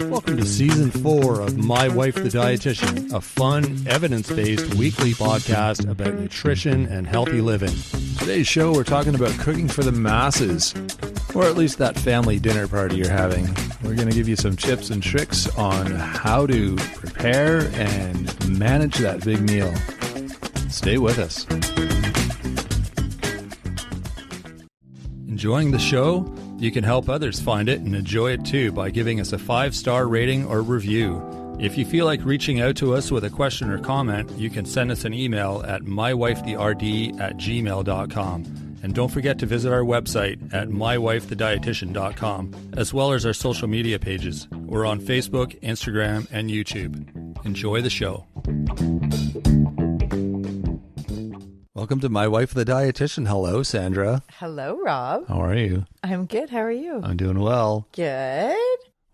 Welcome to Season 4 of My Wife the Dietitian, a fun, evidence-based weekly podcast about nutrition and healthy living. Today's show, we're talking about cooking for the masses, or at least that family dinner party you're having. We're going to give you some tips and tricks on how to prepare and manage that big meal. Stay with us. Enjoying the show? You can help others find it and enjoy it too by giving us a 5-star rating or review. If you feel like reaching out to us with a question or comment, you can send us an email at mywifetherd@gmail.com. And don't forget to visit our website at mywifethedietitian.com, as well as our social media pages. We're on Facebook, Instagram, and YouTube. Enjoy the show. Welcome to My Wife the Dietitian. Hello, Sandra. Hello, Rob. How are you? I'm good. How are you? I'm doing well. Good.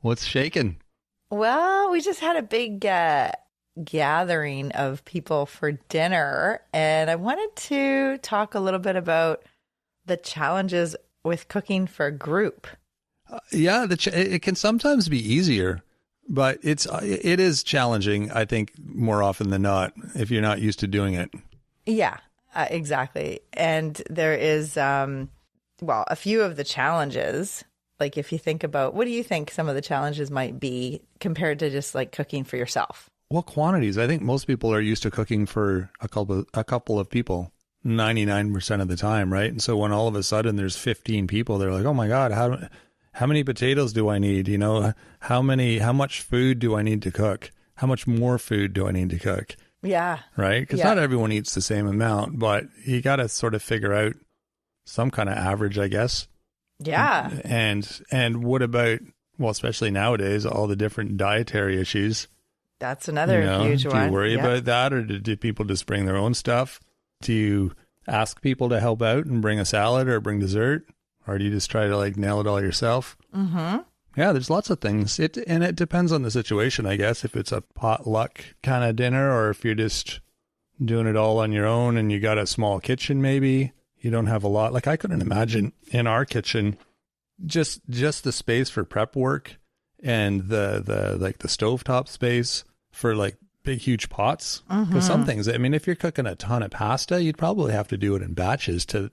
What's shaking? Well, we just had a big gathering of people for dinner, and I wanted to talk a little bit about the challenges with cooking for a group. It can sometimes be easier, but it is challenging, I think, more often than not, if you're not used to doing it. Yeah. Exactly. And there is, a few of the challenges, like if you think about, what do you think some of the challenges might be compared to just like cooking for yourself? Well, quantities. I think most people are used to cooking for a couple of people 99% of the time, right? And so when all of a sudden there's 15 people, they're like, oh my God, how many potatoes do I need? You know, how much food do I need to cook? How much more food do I need to cook? Yeah. Right? Because not everyone eats the same amount, but you got to sort of figure out some kind of average, I guess. Yeah. And what about, well, especially nowadays, all the different dietary issues. That's another huge one. Do you worry about that, or do people just bring their own stuff? Do you ask people to help out and bring a salad or bring dessert? Or do you just try to like nail it all yourself? Mm-hmm. Yeah, there's lots of things. It depends on the situation, I guess, if it's a potluck kind of dinner or if you're just doing it all on your own and you got a small kitchen maybe. You don't have a lot. Like I couldn't imagine in our kitchen just the space for prep work and the stovetop space for like big huge pots. Because some things, I mean, if you're cooking a ton of pasta, you'd probably have to do it in batches to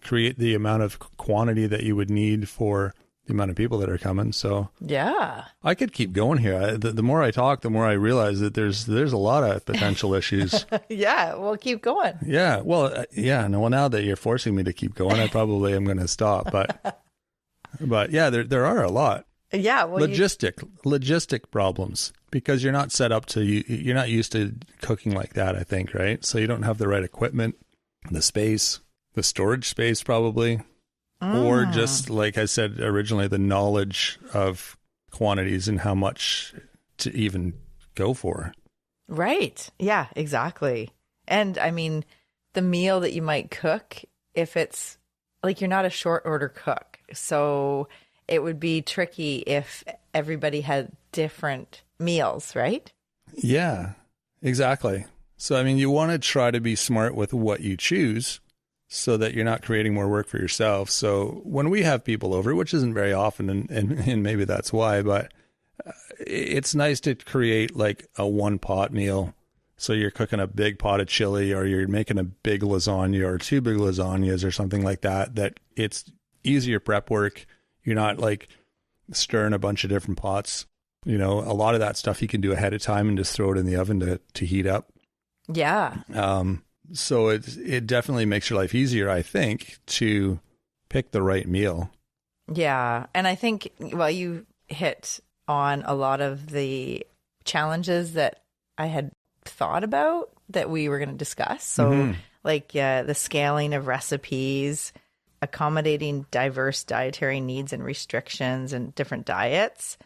create the amount of quantity that you would need for the amount of people that are coming. So yeah, I could keep going here. The more I talk, the more I realize that there's a lot of potential issues. Yeah, well, keep going. Yeah, well, well, now that you're forcing me to keep going, I probably am going to stop. But yeah, there are a lot. Yeah, well, logistic problems because you're not set up to you're not used to cooking like that. I think, right? So you don't have the right equipment, the space, the storage space, probably. Or just, like I said originally, the knowledge of quantities and how much to even go for. Right. Yeah, exactly. And I mean, the meal that you might cook, if it's like you're not a short order cook. So it would be tricky if everybody had different meals, right? Yeah, exactly. So, I mean, you want to try to be smart with what you choose, so that you're not creating more work for yourself. So when we have people over, which isn't very often, and maybe that's why, but it's nice to create like a one pot meal. So you're cooking a big pot of chili, or you're making a big lasagna or 2 big lasagnas or something like that, that it's easier prep work. You're not like stirring a bunch of different pots. You know, a lot of that stuff you can do ahead of time and just throw it in the oven to heat up. Yeah. So it definitely makes your life easier, I think, to pick the right meal. Yeah. And I think, well, you hit on a lot of the challenges that I had thought about that we were going to discuss. So like the scaling of recipes, accommodating diverse dietary needs and restrictions and different diets,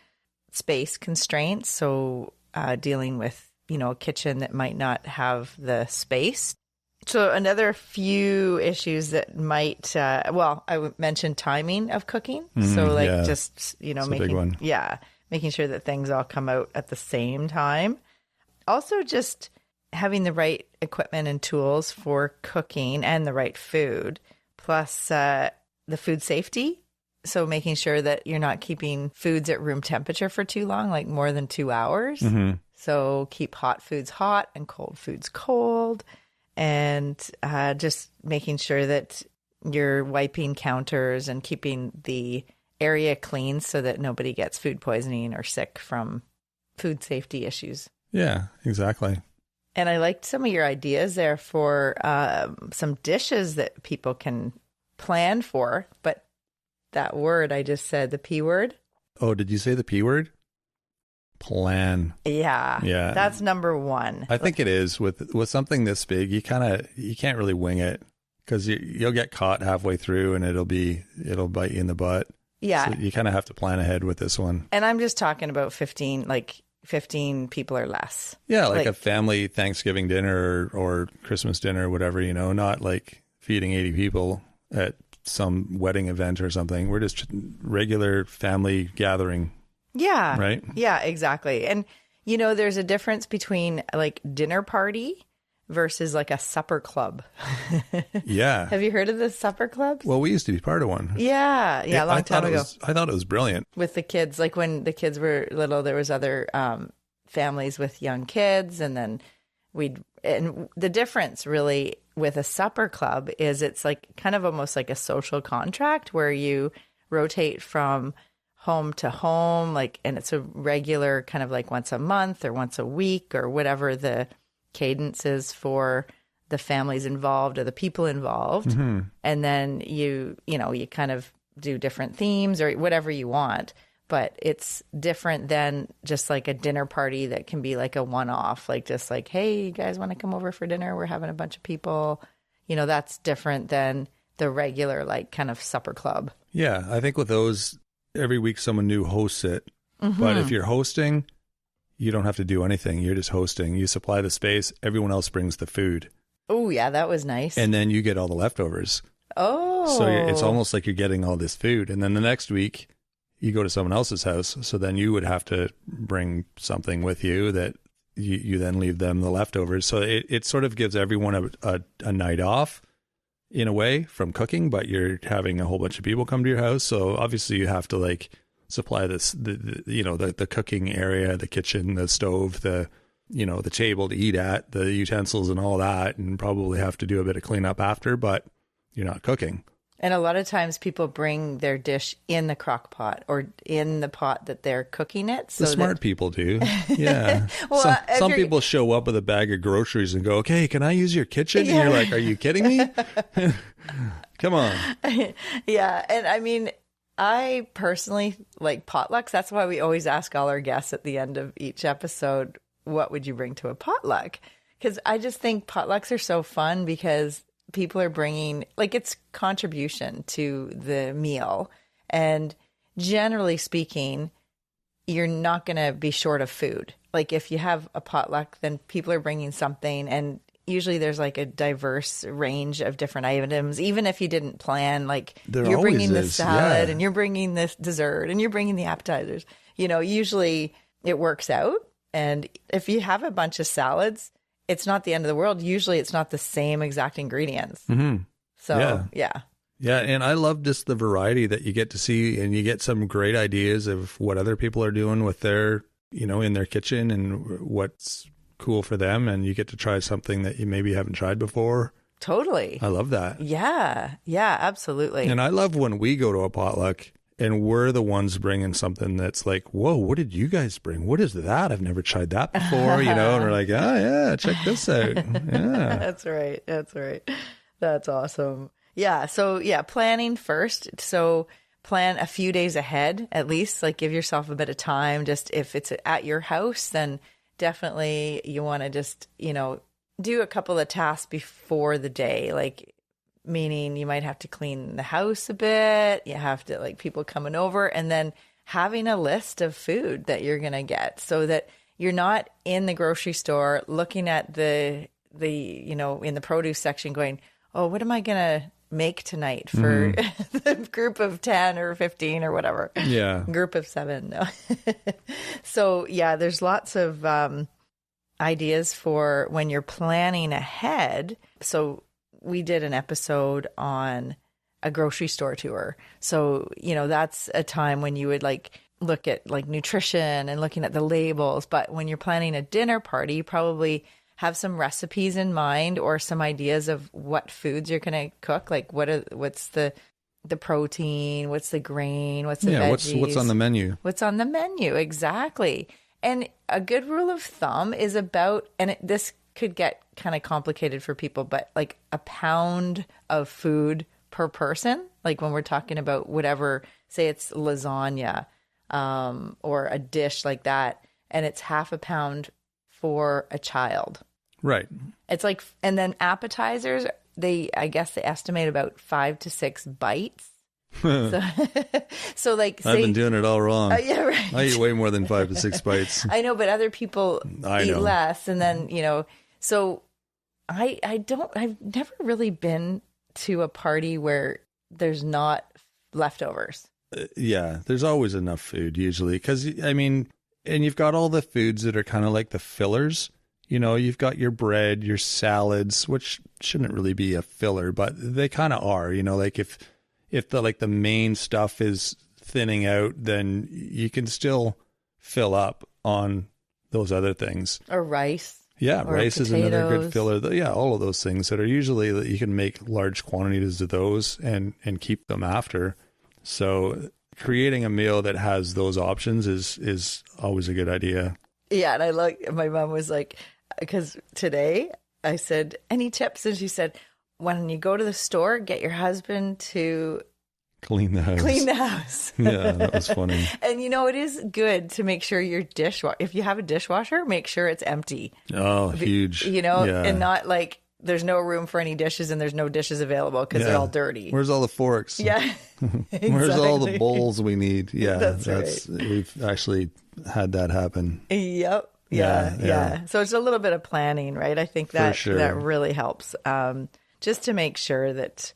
space constraints. So dealing with, a kitchen that might not have the space. So another few issues that might, I mentioned timing of cooking. So just, making sure that things all come out at the same time. Also just having the right equipment and tools for cooking and the right food, plus the food safety So making sure that you're not keeping foods at room temperature for too long, like more than 2 hours. So keep hot foods hot and cold foods cold. And just making sure that you're wiping counters and keeping the area clean so that nobody gets food poisoning or sick from food safety issues. Yeah, exactly. And I liked some of your ideas there for some dishes that people can plan for. But that word I just said, the P word. Oh, did you say the P word? Plan. Yeah. That's number one. I think it is with something this big. You can't really wing it because you'll get caught halfway through and it'll bite you in the butt. Yeah. So you kind of have to plan ahead with this one. And I'm just talking about 15 people or less. Yeah, like a family Thanksgiving dinner or Christmas dinner or whatever, not like feeding 80 people at some wedding event or something. We're just regular family gathering. Yeah. Right? Yeah, exactly. And, there's a difference between like dinner party versus like a supper club. Yeah. Have you heard of the supper clubs? Well, we used to be part of one. Yeah. A long time ago. I thought it was brilliant. With the kids, like when the kids were little, there was other families with young kids. And then and the difference really with a supper club is it's like kind of almost like a social contract where you rotate from home to home, and it's a regular kind of like once a month or once a week or whatever the cadence is for the families involved or the people involved. Mm-hmm. And then you kind of do different themes or whatever you want, but it's different than just like a dinner party that can be like a one-off, like just like, hey, you guys want to come over for dinner? We're having a bunch of people. That's different than the regular like kind of supper club. Yeah, I think with those, every week someone new hosts it. Mm-hmm. But if you're hosting, you don't have to do anything. You're just hosting. You supply the space. Everyone else brings the food. Oh, yeah, that was nice. And then you get all the leftovers. Oh. So it's almost like you're getting all this food. And then the next week, you go to someone else's house. So then you would have to bring something with you that you then leave them the leftovers. So it sort of gives everyone a night off in a way from cooking, but you're having a whole bunch of people come to your house. So obviously you have to like supply the cooking area, the kitchen, the stove, the table to eat at, the utensils and all that, and probably have to do a bit of cleanup after, but you're not cooking. And a lot of times people bring their dish in the crock pot or in the pot that they're cooking it. So the smart people do. Yeah. Well, some people show up with a bag of groceries and go, okay, can I use your kitchen? Yeah. And you're like, are you kidding me? Come on. Yeah. And I mean, I personally like potlucks. That's why we always ask all our guests at the end of each episode, what would you bring to a potluck? Because I just think potlucks are so fun because people are bringing, like, it's contribution to the meal. And generally speaking, you're not going to be short of food. Like, if you have a potluck, then people are bringing something. And usually there's like a diverse range of different items. Even if you didn't plan, like you're bringing this salad and you're bringing this dessert and you're bringing the appetizers, usually it works out. And if you have a bunch of salads, it's not the end of the world. Usually it's not the same exact ingredients. Mm-hmm. So, yeah. Yeah, and I love just the variety that you get to see, and you get some great ideas of what other people are doing with their, in their kitchen and what's cool for them, and you get to try something that you maybe haven't tried before. Totally. I love that. Yeah, absolutely. And I love when we go to a potluck and we're the ones bringing something that's like, whoa, what did you guys bring? What is that? I've never tried that before, and we're like, oh, yeah, check this out. Yeah. That's right. That's awesome. Yeah. So, planning first. So plan a few days ahead, at least, like give yourself a bit of time. Just if it's at your house, then definitely you want to just, do a couple of tasks before the day, like meaning you might have to clean the house a bit. You have to like people coming over, and then having a list of food that you're going to get so that you're not in the grocery store looking at the in the produce section going, oh, what am I going to make tonight for the group of 10 or 15 or whatever. Yeah. Group of 7. No. So, there's lots of ideas for when you're planning ahead. So we did an episode on a grocery store tour. So, that's a time when you would like look at like nutrition and looking at the labels. But when you're planning a dinner party, you probably have some recipes in mind or some ideas of what foods you're going to cook. Like what's the protein, what's the grain, what's the veggies, what's on the menu. What's on the menu, exactly. And a good rule of thumb is about, and this could get kind of complicated for people, but like a pound of food per person. Like when we're talking about whatever, say it's lasagna, or a dish like that, and it's half a pound for a child. Right. It's like, and then appetizers, I guess they estimate about 5 to 6 bites. So like, say, I've been doing it all wrong. Yeah, right. I eat way more than 5 to 6 bites. I know, but other people eat less. And then, so I've never really been to a party where there's not leftovers. Yeah, there's always enough food usually. Because, and you've got all the foods that are kind of like the fillers. You've got your bread, your salads, which shouldn't really be a filler, but they kind of are. Like if the main stuff is thinning out, then you can still fill up on those other things. Or rice. Yeah, or rice potatoes. is another good filler. Yeah, all of those things that are usually that you can make large quantities of those and keep them after. So creating a meal that has those options is always a good idea. Yeah, and my mom was like, because today I said, any tips? And she said, when you go to the store, get your husband to clean the house. Yeah, that was funny. And it is good to make sure your if you have a dishwasher, make sure it's empty. Oh, huge. And not like there's no room for any dishes and there's no dishes available because they're all dirty. Where's all the forks? Yeah. Exactly. Where's all the bowls we need? Yeah, that's right. We've actually had that happen. Yep. Yeah. So it's a little bit of planning, right? I think that that really helps. Just to make sure that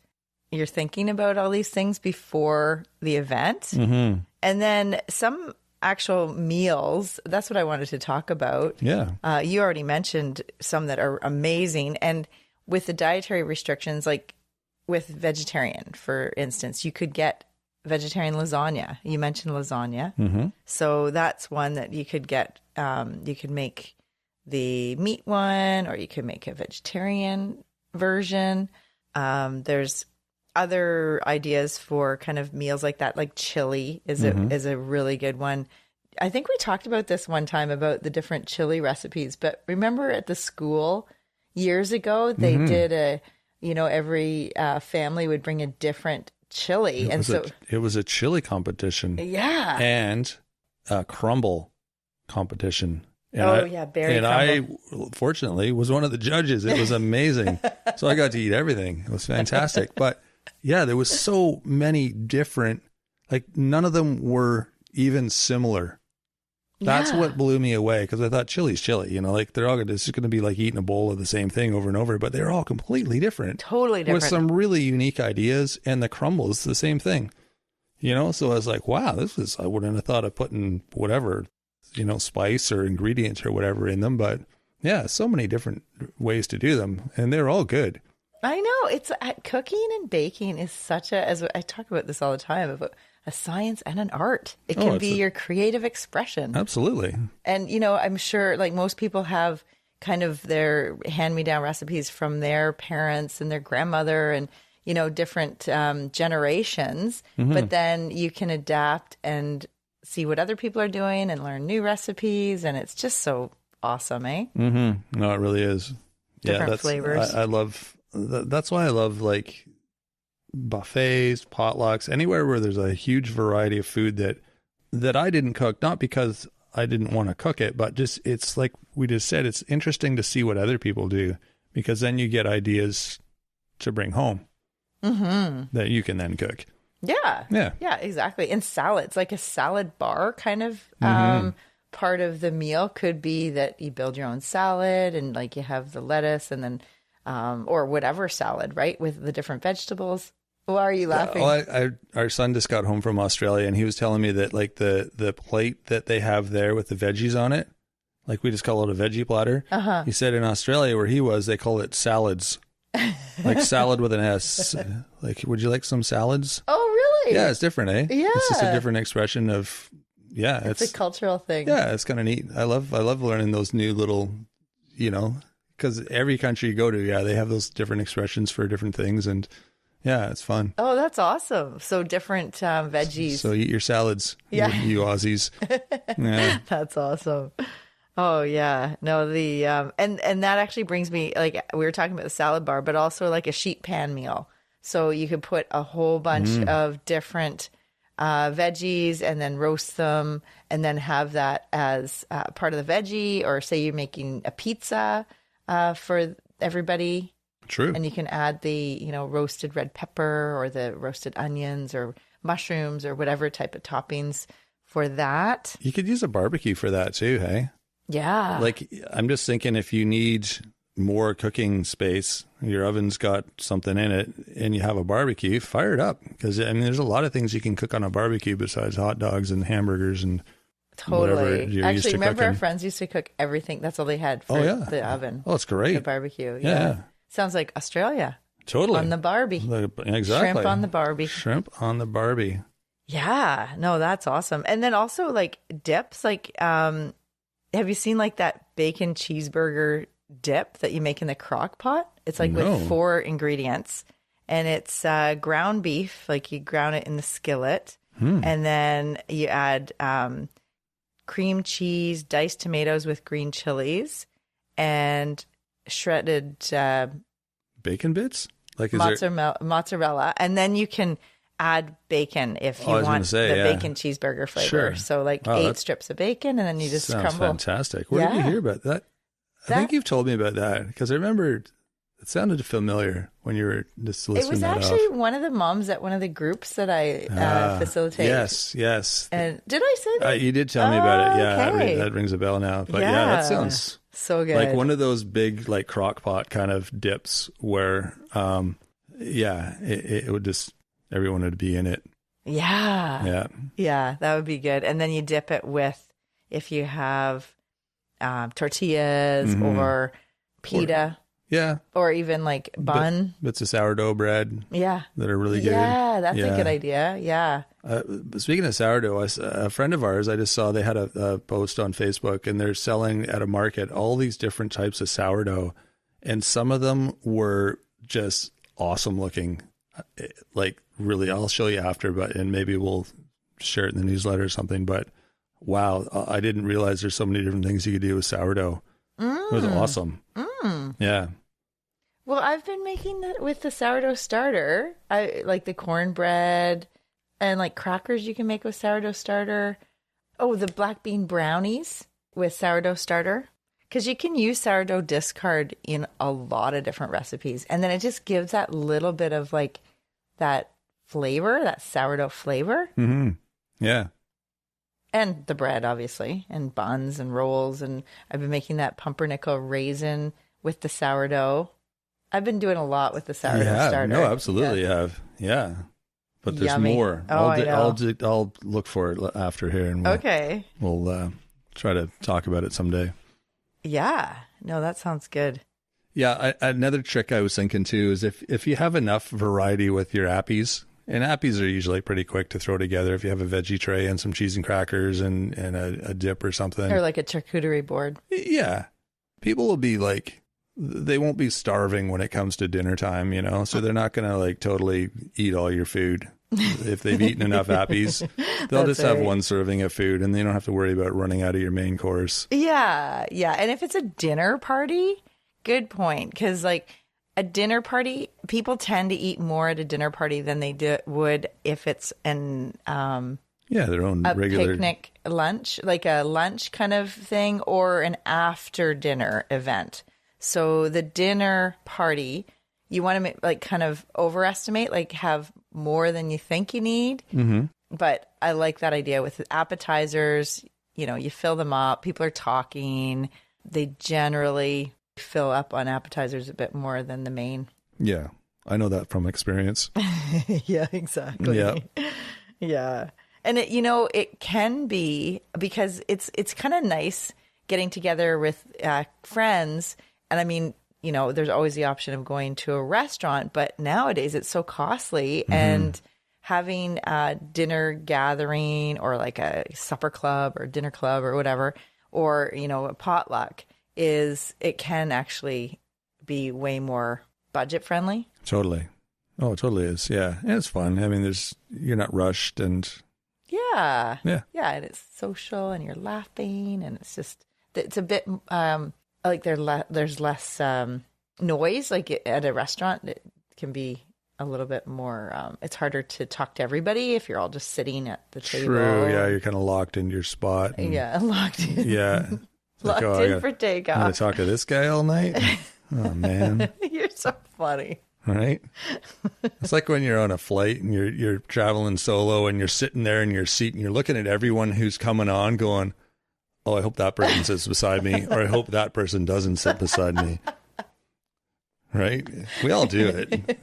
you're thinking about all these things before the event. Mm-hmm. And then some actual meals, that's what I wanted to talk about. Yeah. You already mentioned some that are amazing. And with the dietary restrictions, like with vegetarian, for instance, you could get vegetarian lasagna. You mentioned lasagna. Mm-hmm. So that's one that you could get. You could make the meat one, or you could make a vegetarian version. There's other ideas for kind of meals like that, like chili is a really good one. I think we talked about this one time about the different chili recipes, but remember at the school years ago, they did every family would bring a different chili. It was a chili competition. Yeah. And a crumble competition. And berry crumble. I, fortunately, was one of the judges. It was amazing. So I got to eat everything. It was fantastic. But yeah, there was so many different, like none of them were even similar. That's what blew me away, because I thought chili's chili, like they're all it's just going to be like eating a bowl of the same thing over and over, but they're all completely different. Totally different. With some really unique ideas, and the crumble is the same thing, So I was like, wow, I wouldn't have thought of putting whatever, spice or ingredients or whatever in them, but yeah, so many different ways to do them, and they're all good. I know. It's cooking and baking is such as I talk about this all the time, about a science and an art. It can be your creative expression. Absolutely. And, I'm sure like most people have kind of their hand-me-down recipes from their parents and their grandmother and, different generations. Mm-hmm. But then you can adapt and see what other people are doing and learn new recipes. And it's just so awesome, eh? Mm-hmm. No, it really is. Different flavors. I love, that's why I love like buffets, potlucks, anywhere where there's a huge variety of food that I didn't cook, not because I didn't want to cook it, but just, it's like we just said, it's interesting to see what other people do, because then you get ideas to bring home that you can then cook. Yeah, exactly. And salads, like a salad bar kind of part of the meal could be that you build your own salad and like you have the lettuce and then or whatever salad, right, with the different vegetables. Why are you laughing? Our son just got home from Australia, and he was telling me that like the plate that they have there with the veggies on it, like we just call it a veggie platter. He said in Australia where he was, they call it salads. Like salad with an S. Like, would you like some salads? Oh, really? Yeah, it's different, eh? Yeah. It's just a different expression of, It's a cultural thing. Yeah, it's kind of neat. I love learning those new little, because every country you go to, yeah, they have those different expressions for different things. And yeah, it's fun. Oh, that's awesome. So different veggies. So eat your salads, Yeah. you Aussies. Yeah. That's awesome. Oh yeah. No, the and that actually brings me, like, we were talking about the salad bar, but also like a sheet pan meal. So you could put a whole bunch of different veggies and then roast them and then have that as part of the veggie, or say you're making a pizza for everybody. True. And you can add the, roasted red pepper or the roasted onions or mushrooms or whatever type of toppings for that. You could use a barbecue for that too, hey? Yeah. Like, I'm just thinking, if you need more cooking space, your oven's got something in it, and you have a barbecue, fire it up. Because, I mean, there's a lot of things you can cook on a barbecue besides hot dogs and hamburgers and whatever you're used Actually, to remember cooking. Our friends used to cook everything. That's all they had for the oven. Oh, it's great. The barbecue. Yeah. Sounds like Australia. Totally. On the Barbie. Exactly. Shrimp on the Barbie. Shrimp on the Barbie. Yeah. No, that's awesome. And then also like dips, like, have you seen like that bacon cheeseburger dip that you make in the crock pot? It's like with 4 ingredients, and it's ground beef, like you ground it in the skillet, and then you add cream cheese, diced tomatoes with green chilies, and shredded bacon bits? Like, is mozzarella, and then you can add bacon if you want the bacon cheeseburger flavor. Sure. So like 8 strips of bacon, and then you just crumble. Fantastic. Where did you hear about that? I think you've told me about that, because I remember it sounded familiar when you were just listening. It was actually one of the moms at one of the groups that I facilitate. Yes. And did I say that? You did tell me about it. Yeah, okay. that rings a bell now. But yeah, that sounds so good. like one of those big, like, crock pot kind of dips where, it would just, everyone would be in it. Yeah, that would be good. And then you dip it with, if you have tortillas or pita, or even like bun, bits of sourdough bread, that are really good. Yeah, that's a good idea. Yeah. Speaking of sourdough, a friend of ours, I just saw they had a post on Facebook, and they're selling at a market all these different types of sourdough, and some of them were just awesome looking. Like, really, I'll show you after, and maybe we'll share it in the newsletter or something. But wow, I didn't realize there's so many different things you could do with sourdough. It was awesome. Yeah. Well, I've been making that with the sourdough starter. I like the cornbread and like crackers you can make with sourdough starter. Oh, the black bean brownies with sourdough starter. Because you can use sourdough discard in a lot of different recipes. And then it just gives that little bit of like that flavor, that sourdough flavor. Mm-hmm. Yeah. And the bread, obviously, and buns and rolls. And I've been making that pumpernickel raisin with the sourdough. I've been doing a lot with the sourdough starter. No, absolutely have. Yeah. But there's Yummy. more. Oh, I'll look for it after here, and we'll try to talk about it someday. Yeah. No, that sounds good. Yeah. Another trick I was thinking too is if you have enough variety with your appies, and appies are usually pretty quick to throw together. If you have a veggie tray and some cheese and crackers and a dip or something. Or like a charcuterie board. Yeah. People will be like, they won't be starving when it comes to dinner time, so they're not going to like totally eat all your food. If they've eaten enough appies, they'll just have one serving of food, and they don't have to worry about running out of your main course. Yeah. And if it's a dinner party, good point. Because like a dinner party, people tend to eat more at a dinner party than they would if it's their own regular picnic lunch, like a lunch kind of thing, or an after dinner event. So the dinner party, you want to like kind of overestimate, like have more than you think you need. Mm-hmm. But I like that idea with appetizers. You fill them up. People are talking. They generally fill up on appetizers a bit more than the main. Yeah, I know that from experience. Yeah, exactly. Yeah. Yeah. And it can be, because it's kind of nice getting together with friends. And I mean, you know, there's always the option of going to a restaurant, but nowadays it's so costly, and having a dinner gathering or like a supper club or dinner club or whatever, or, you know, a potluck it can actually be way more budget friendly. Totally. Oh, it totally is. Yeah. And it's fun. I mean, you're not rushed and. Yeah. Yeah. Yeah. And it's social and you're laughing, and it's a bit, like there's less, noise. Like at a restaurant, it can be a little bit more, it's harder to talk to everybody if you're all just sitting at the table. True. Yeah. You're kind of locked into your spot. And, yeah. Locked in. Yeah. Locked in for takeoff. I'm going to talk to this guy all night. Oh, man. You're so funny. Right? It's like when you're on a flight and you're traveling solo and you're sitting there in your seat and you're looking at everyone who's coming on going, oh, I hope that person sits beside me, or I hope that person doesn't sit beside me. Right? We all do it.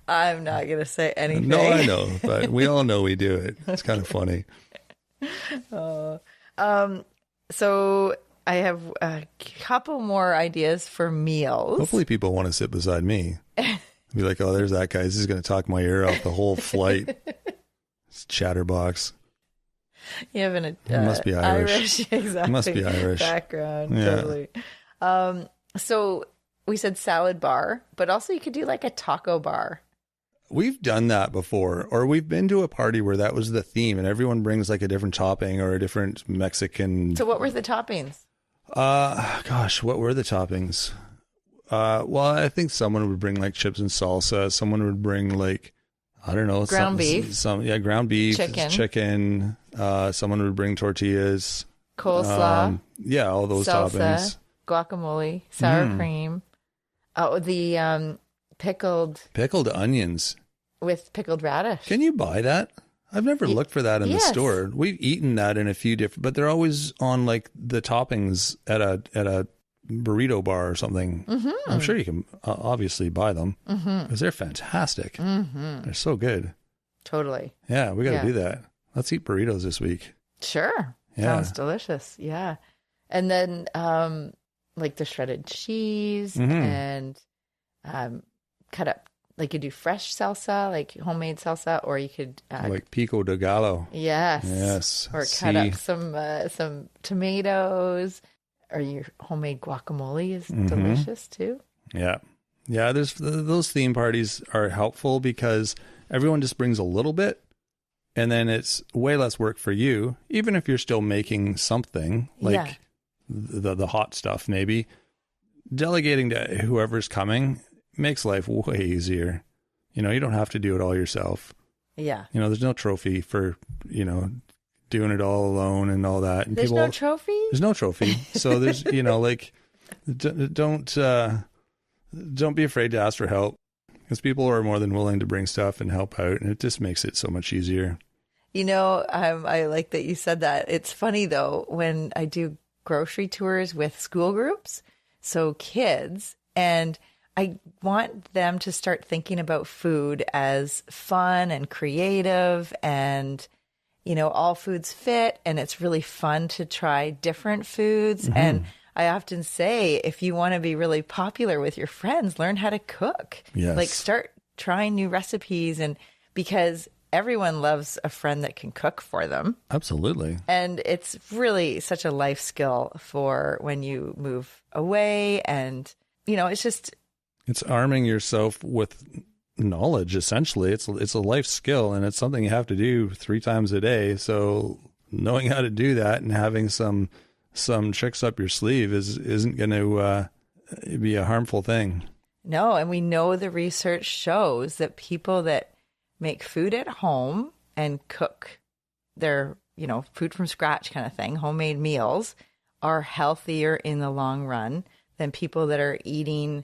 I'm not going to say anything. No, I know, but we all know we do it. It's kind of funny. So I have a couple more ideas for meals. Hopefully people want to sit beside me. Be like, oh, there's that guy. This is going to talk my ear off the whole flight. It's chatterbox. You have an must be Irish. Exactly. Must be Irish Background, yeah. Totally. So we said salad bar, but also you could do like a taco bar. We've done that before, or we've been to a party where that was the theme, and everyone brings like a different topping or a different Mexican. So what were the toppings? Gosh, what were the toppings? Well, I think someone would bring like chips and salsa. Someone would bring like, I don't know, ground beef. Ground beef, chicken. Someone would bring tortillas, coleslaw. Yeah, all those salsa, toppings. Guacamole, sour cream. Oh, the pickled onions with pickled radish. Can you buy that? I've never looked for that in the store. We've eaten that in a few different, but they're always on like the toppings at a burrito bar or something. Mm-hmm. I'm sure you can obviously buy them because they're fantastic. Mm-hmm. They're so good. Totally. Yeah, we got to do that. Let's eat burritos this week. Sure. Yeah. Sounds delicious. Yeah. And then like the shredded cheese and cut up. Like you do fresh salsa, like homemade salsa, or you could like pico de gallo. Yes. Or cut up some tomatoes, or your homemade guacamole is delicious too. Yeah. Yeah, those theme parties are helpful because everyone just brings a little bit, and then it's way less work for you, even if you're still making something like the hot stuff maybe. Delegating to whoever's coming makes life way easier. You know, you don't have to do it all yourself. Yeah. You know, there's no trophy for, you know, doing it all alone and all that. And there's no trophy? There's no trophy. So there's, you know, like, don't be afraid to ask for help, because people are more than willing to bring stuff and help out. And it just makes it so much easier. You know, I like that you said that. It's funny though, when I do grocery tours with school groups, so kids, and I want them to start thinking about food as fun and creative, and, you know, all foods fit, and it's really fun to try different foods. And I often say, if you want to be really popular with your friends, learn how to cook. Yes. Like start trying new recipes, and because everyone loves a friend that can cook for them. Absolutely. And it's really such a life skill for when you move away, and, you know, it's arming yourself with knowledge, essentially. It's a life skill, and it's something you have to do 3 times a day. So knowing how to do that and having some tricks up your sleeve isn't going to be a harmful thing. No, and we know the research shows that people that make food at home and cook their, you know, food from scratch kind of thing, homemade meals, are healthier in the long run than people that are eating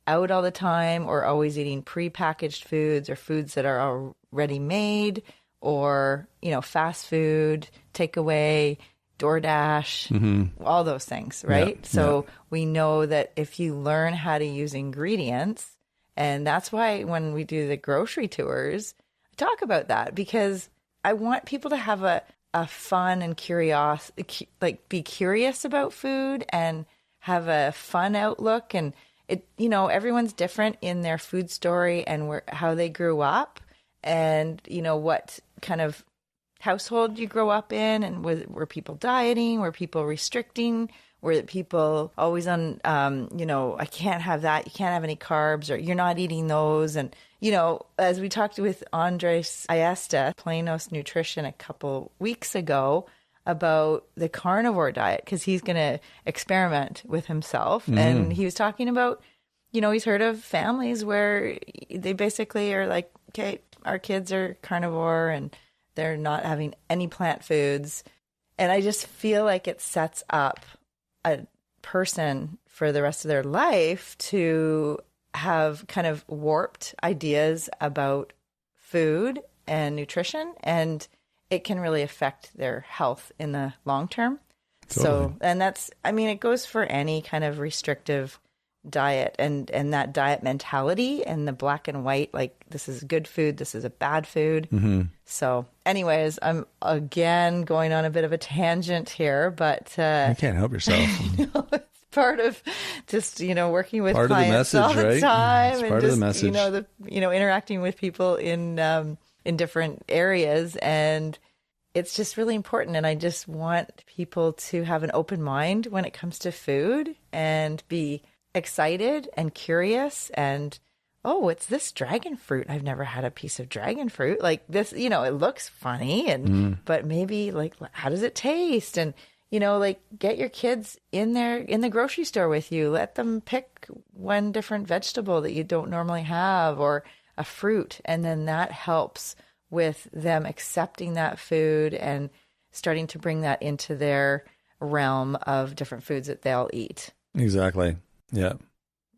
out all the time, or always eating prepackaged foods, or foods that are already made, or, you know, fast food, takeaway, DoorDash, all those things, right? Yeah, so we know that if you learn how to use ingredients, and that's why when we do the grocery tours, I talk about that, because I want people to have a fun and be curious about food, and have a fun outlook. And it, you know, everyone's different in their food story and how they grew up, and, you know, what kind of household you grow up in, and were people dieting, were people restricting, were people always on, you know, I can't have that, you can't have any carbs, or you're not eating those. And, you know, as we talked with Andres Ayesta, Planos Nutrition, a couple weeks ago about the carnivore diet, because he's going to experiment with himself. And he was talking about, you know, he's heard of families where they basically are like, okay, our kids are carnivore and they're not having any plant foods. And I just feel like it sets up a person for the rest of their life to have kind of warped ideas about food and nutrition, and it can really affect their health in the long term. Totally. So, and that's, I mean, it goes for any kind of restrictive diet, and that diet mentality and the black and white, like this is good food, this is a bad food. So anyways, I'm again going on a bit of a tangent here, but you can't help yourself. You know, it's part of just, you know, working with part clients of the message, all the time, it's and part just, of the message. you know, interacting with people in different areas, and it's just really important. And I just want people to have an open mind when it comes to food and be excited and curious, and oh, it's this dragon fruit. I've never had a piece of dragon fruit like this. You know, it looks funny, and but maybe like, how does it taste? And, you know, like, get your kids in there in the grocery store with you. Let them pick one different vegetable that you don't normally have, or a fruit, and then that helps with them accepting that food and starting to bring that into their realm of different foods that they'll eat. Exactly. Yeah.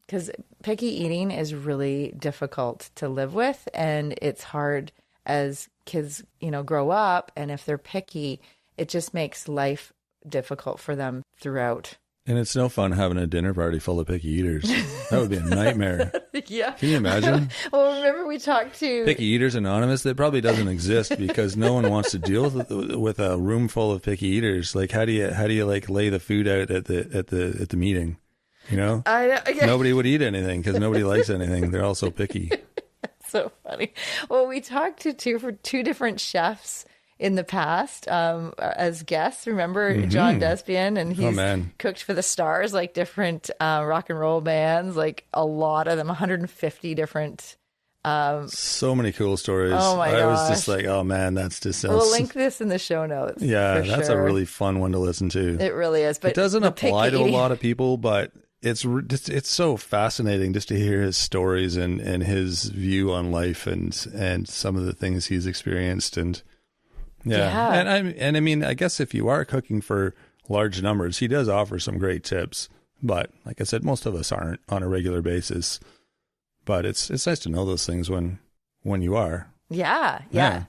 Because picky eating is really difficult to live with, and it's hard as kids, you know, grow up, and if they're picky, it just makes life difficult for them throughout. And it's no fun having a dinner party full of picky eaters. That would be a nightmare. Yeah. Can you imagine? Well, remember we talked to Picky Eaters Anonymous? That probably doesn't exist because no one wants to deal with a room full of picky eaters. Like, how do you like lay the food out at the meeting? You know, nobody would eat anything because nobody likes anything. They're all so picky. So funny. Well, we talked to two different chefs in the past as guests. Remember John Despian, and he's cooked for the stars, like different rock and roll bands, like a lot of them, 150 different. So many cool stories. Oh my gosh. I was just like, oh man, that's just sounds... We'll link this in the show notes. Yeah, that's a really fun one to listen to. It really is. But it doesn't apply to a lot of people, but it's so fascinating just to hear his stories and his view on life and some of the things he's experienced. And yeah. And I mean, I guess if you are cooking for large numbers, he does offer some great tips, but like I said, most of us aren't on a regular basis, but it's nice to know those things when you are. Yeah.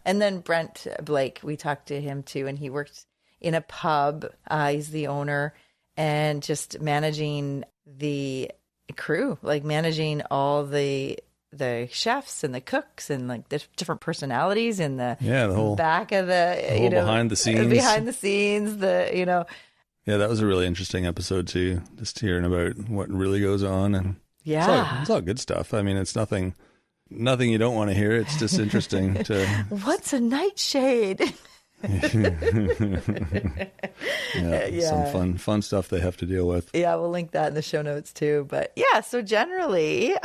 And then Brent Blake, we talked to him too, and he worked in a pub. He's the owner, and just managing the crew, like managing all the chefs and the cooks and like the different personalities in the whole back of the behind the scenes, Yeah, that was a really interesting episode too, just hearing about what really goes on. And it's all good stuff. I mean, it's nothing you don't want to hear. It's just interesting to what's a nightshade. Some fun stuff they have to deal with. Yeah, we'll link that in the show notes too. But yeah, so generally,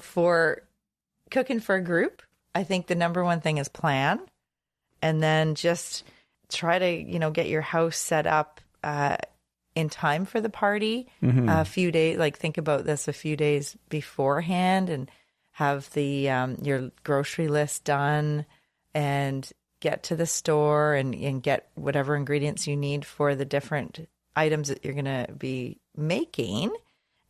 for cooking for a group, I think the number one thing is plan, and then just try to, get your house set up in time for the party. A few days, like think about this a few days beforehand, and have the your grocery list done, and get to the store and get whatever ingredients you need for the different items that you're going to be making.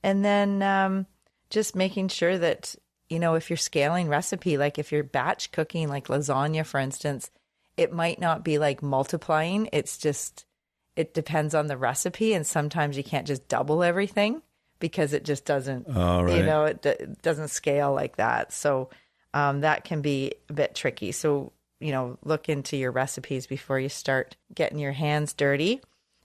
And then just making sure that, if you're scaling recipe, like if you're batch cooking, like lasagna, for instance, it might not be like multiplying. It's just, it depends on the recipe. And sometimes you can't just double everything because it just doesn't, it doesn't scale like that. So that can be a bit tricky. So, look into your recipes before you start getting your hands dirty.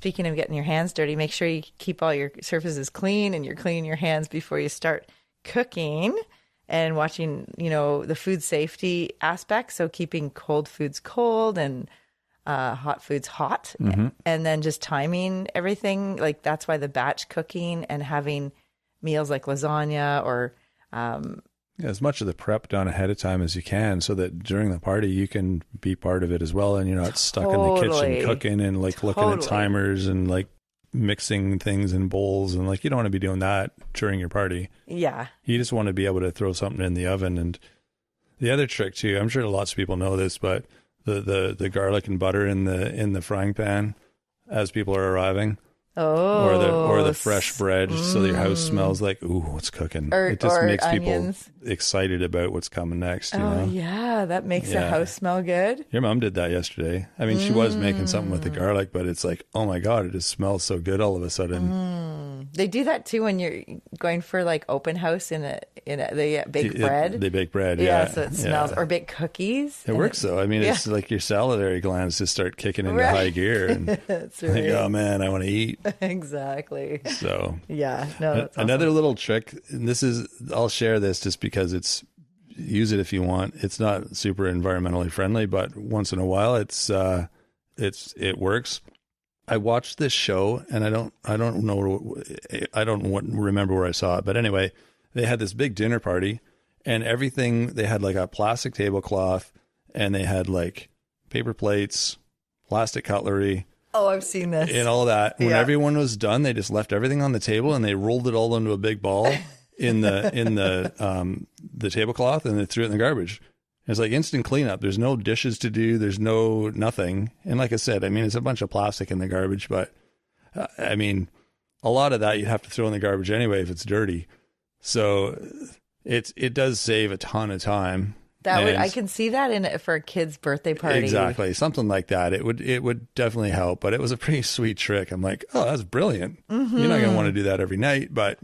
speaking of getting your hands dirty, make sure you keep all your surfaces clean and you're cleaning your hands before you start cooking and watching, the food safety aspect. So keeping cold foods cold and hot foods hot, and then just timing everything. Like that's why the batch cooking and having meals like lasagna or as much of the prep done ahead of time as you can, so that during the party you can be part of it as well, and you're not stuck in the kitchen cooking and like looking at timers and like mixing things in bowls, and like you don't want to be doing that during your party. Yeah, you just want to be able to throw something in the oven. And the other trick too, I'm sure lots of people know this, but the garlic and butter in the frying pan as people are arriving. Or the fresh bread, so your house smells like, ooh, what's cooking. It just makes onions. People excited about what's coming next. You know? Yeah, that makes the house smell good. Your mom did that yesterday. I mean, she was making something with the garlic, but it's like, oh my God, it just smells so good all of a sudden. They do that too when you're going for like open house they bake bread. They bake bread, yeah. So it smells, or bake cookies. It works though. I mean, it's like your salivary glands just start kicking into high gear. And that's right. Like, oh man, I want to eat. Exactly. So yeah, no. That's another little trick, and I'll share this just because use it if you want. It's not super environmentally friendly, but once in a while it works. I watched this show and I don't remember where I saw it, but anyway, they had this big dinner party and everything. They had like a plastic tablecloth and they had like paper plates, plastic cutlery. Oh, I've seen this. And all that. When everyone was done, they just left everything on the table and they rolled it all into a big ball in the tablecloth, and they threw it in the garbage. It's like instant cleanup. There's no dishes to do. There's no nothing. And like I said, I mean, it's a bunch of plastic in the garbage, but I mean, a lot of that you'd have to throw in the garbage anyway if it's dirty. So it does save a ton of time. I can see that for a kid's birthday party. Exactly. Something like that. It would definitely help, but it was a pretty sweet trick. I'm like, oh, that's brilliant. Mm-hmm. You're not going to want to do that every night, but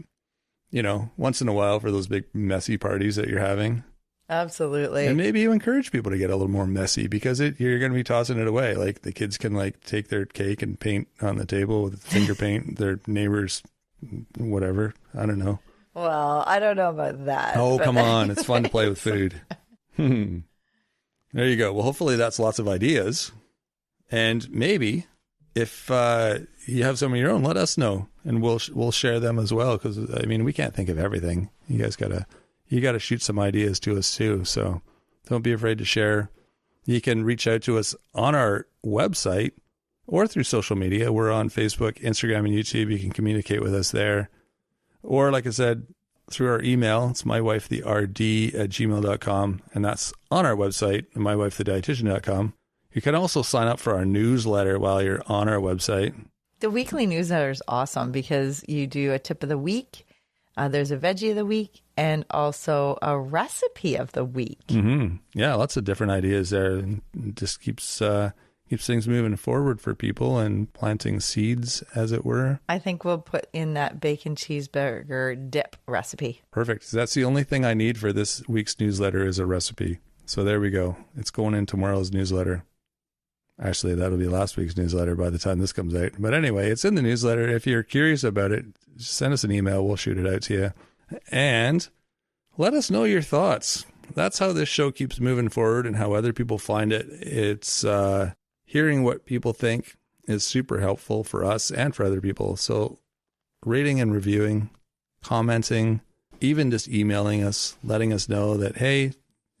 once in a while for those big messy parties that you're having. Absolutely. And maybe you encourage people to get a little more messy because you're going to be tossing it away. Like the kids can like take their cake and paint on the table with finger paint, their neighbors, whatever. I don't know. Well, I don't know about that. Oh, come on. It's fun to play with food. There you go. Well, hopefully that's lots of ideas. And maybe if you have some of your own, let us know and we'll share them as well. Because I mean, we can't think of everything. You guys you gotta shoot some ideas to us too. So don't be afraid to share. You can reach out to us on our website or through social media. We're on Facebook, Instagram, and YouTube. You can communicate with us there. Or like I said, through our email. It's mywifetherd@gmail.com, and that's on our website, mywifethedietitian.com. You can also sign up for our newsletter while you're on our website. The weekly newsletter is awesome because you do a tip of the week, there's a veggie of the week, and also a recipe of the week. Mm-hmm. Yeah, lots of different ideas there, and it just keeps things moving forward for people and planting seeds, as it were. I think we'll put in that bacon cheeseburger dip recipe. Perfect. That's the only thing I need for this week's newsletter is a recipe. So there we go. It's going in tomorrow's newsletter. Actually, that'll be last week's newsletter by the time this comes out. But anyway, it's in the newsletter. If you're curious about it, just send us an email. We'll shoot it out to you. And let us know your thoughts. That's how this show keeps moving forward and how other people find it. It's hearing what people think is super helpful for us and for other people. So rating and reviewing, commenting, even just emailing us, letting us know that, hey,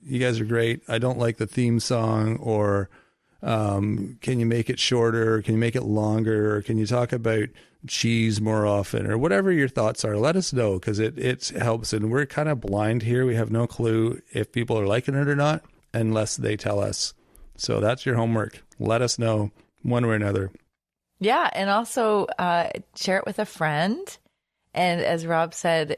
you guys are great. I don't like the theme song, or can you make it shorter? Can you make it longer? Or can you talk about cheese more often? Or whatever your thoughts are, let us know, because it helps. And we're kind of blind here. We have no clue if people are liking it or not unless they tell us. So that's your homework. Let us know one way or another. Yeah, and also share it with a friend. And as Rob said,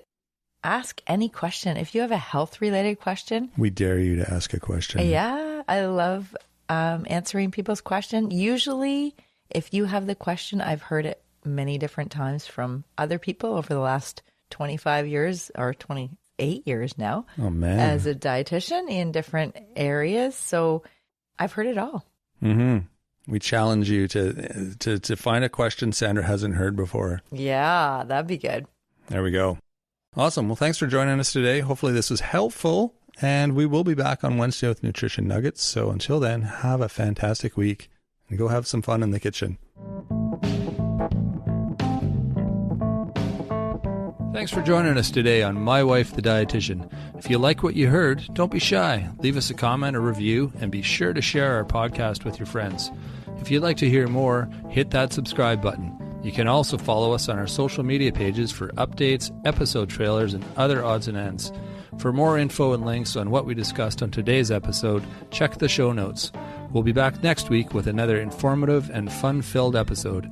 ask any question. If you have a health-related question. We dare you to ask a question. Yeah, I love answering people's question. Usually, if you have the question, I've heard it many different times from other people over the last 25 years or 28 years now. Oh, man. As a dietitian in different areas. So I've heard it all. Mm-hmm. We challenge you to find a question Sandra hasn't heard before. Yeah, that'd be good. There we go. Awesome. Well, thanks for joining us today. Hopefully this was helpful, and we will be back on Wednesday with Nutrition Nuggets. So until then, have a fantastic week and go have some fun in the kitchen. Thanks for joining us today on My Wife, the Dietitian. If you like what you heard, don't be shy. Leave us a comment or review, and be sure to share our podcast with your friends. If you'd like to hear more, hit that subscribe button. You can also follow us on our social media pages for updates, episode trailers, and other odds and ends. For more info and links on what we discussed on today's episode, check the show notes. We'll be back next week with another informative and fun-filled episode.